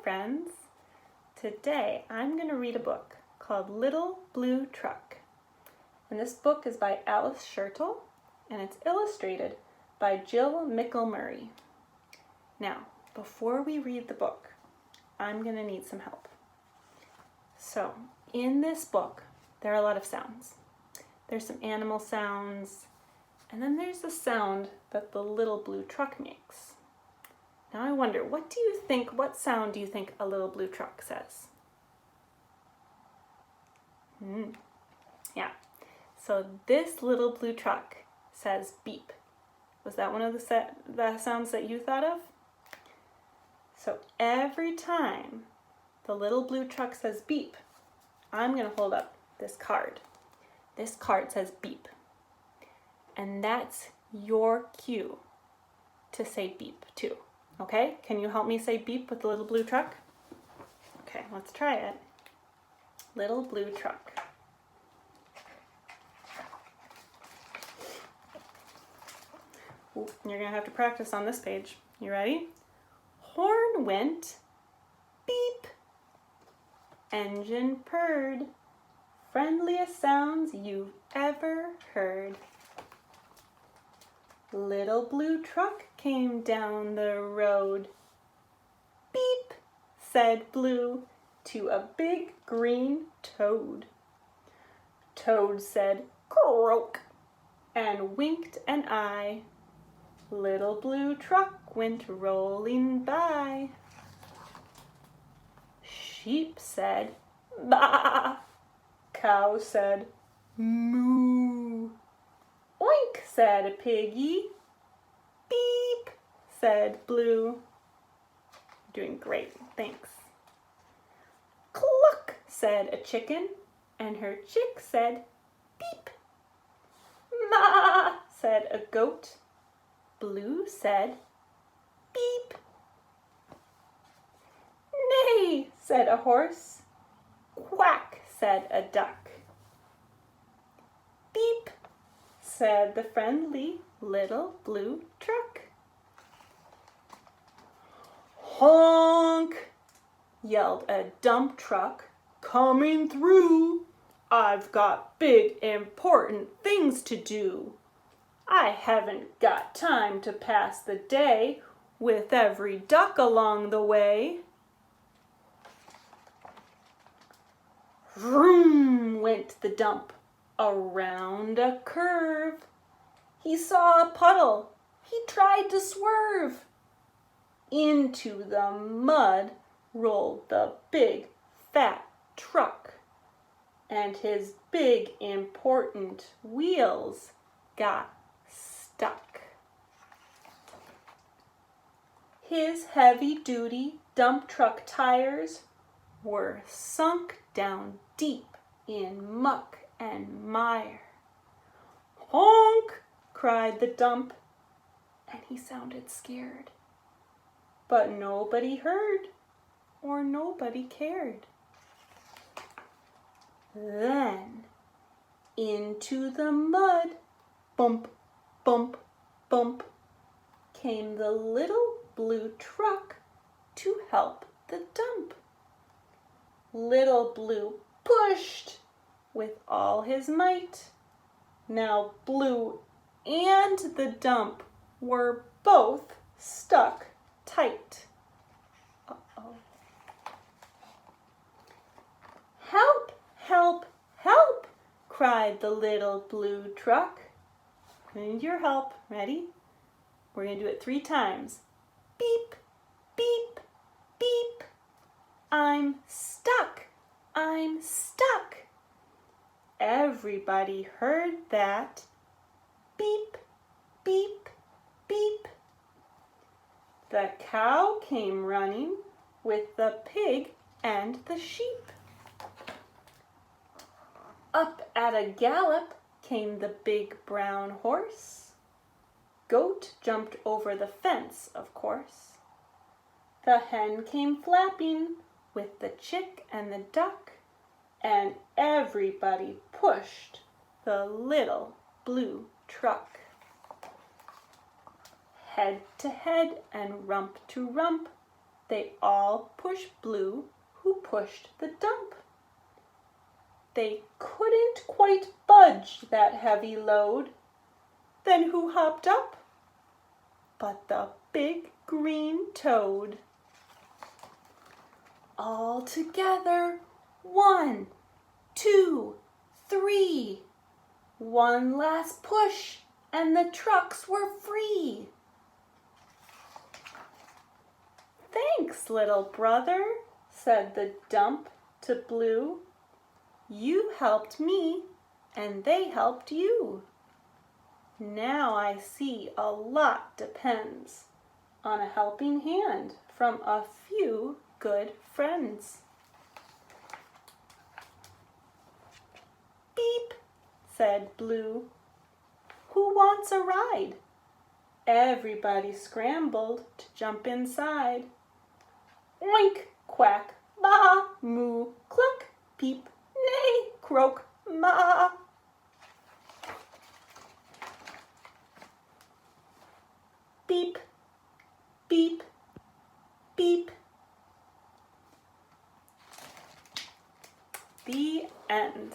friends. Today I'm going to read a book called Little Blue Truck. And this book is by Alice Schertle and it's illustrated by Jill Mickel-Murray. Now, before we read the book, I'm going to need some help. So, in this book, there are a lot of sounds. There's some animal sounds, and then there's the sound that the little blue truck makes. Now I wonder, what sound do you think a little blue truck says? Yeah, so this little blue truck says beep. Was that one of the sounds that you thought of? So every time the little blue truck says beep, I'm going to hold up this card. This card says beep. And that's your cue to say beep too. Okay? Can you help me say beep with the little blue truck? Okay, let's try it. Little blue truck. Ooh, you're going to have to practice on this page. You ready? Horn went beep. Engine purred. Friendliest sounds you've ever heard. Little blue truck came down the road. Beep, said Blue to a big green toad. Toad said croak and winked an eye. Little blue truck went rolling by. Sheep said baa. Cow said moo. Oink, said a piggy. Beep, said Blue. Doing great, thanks. Cluck, said a chicken, and her chick said beep. Ma, said a goat. Blue said beep. Neigh, said a horse. Quack, said a duck. Beep, said the friendly little blue truck. Honk, yelled a dump truck. Coming through. I've got big important things to do. I haven't got time to pass the day with every duck along the way. Vroom went the dump around a curve. He saw a puddle. He tried to swerve. Into the mud rolled the big fat truck, and his big important wheels got stuck. His heavy-duty dump truck tires were sunk down deep in muck and mire. Honk, cried the dump, and he sounded scared. But nobody heard or nobody cared. Then into the mud, bump, bump, bump, came the little blue truck to help the dump. Little Blue pushed with all his might. Now Blue and the dump were both stuck tight. Uh-oh. Help, help, help, cried the little blue truck. I need your help. Ready? We're going to do it 3 times. Beep, beep, beep. I'm stuck. I'm stuck. Everybody heard that. Beep, beep, beep. The cow came running with the pig and the sheep. Up at a gallop came the big brown horse. Goat jumped over the fence, of course. The hen came flapping with the chick and the duck, and everybody pushed the little blue truck. Head to head and rump to rump, They all pushed Blue, who pushed the dump. They couldn't quite budge that heavy load. Then who hopped up? But the big green toad. All together, 1, 2, 3. One last push, and the trucks were free. Thanks, little brother, said the dump to Blue. You helped me, and they helped you. Now I see a lot depends on a helping hand from a few good friends. Beep, said Blue. Who wants a ride? Everybody scrambled to jump inside. Oink, quack, baa, moo, cluck, peep, neigh, croak, ma. Beep, beep, beep. The end.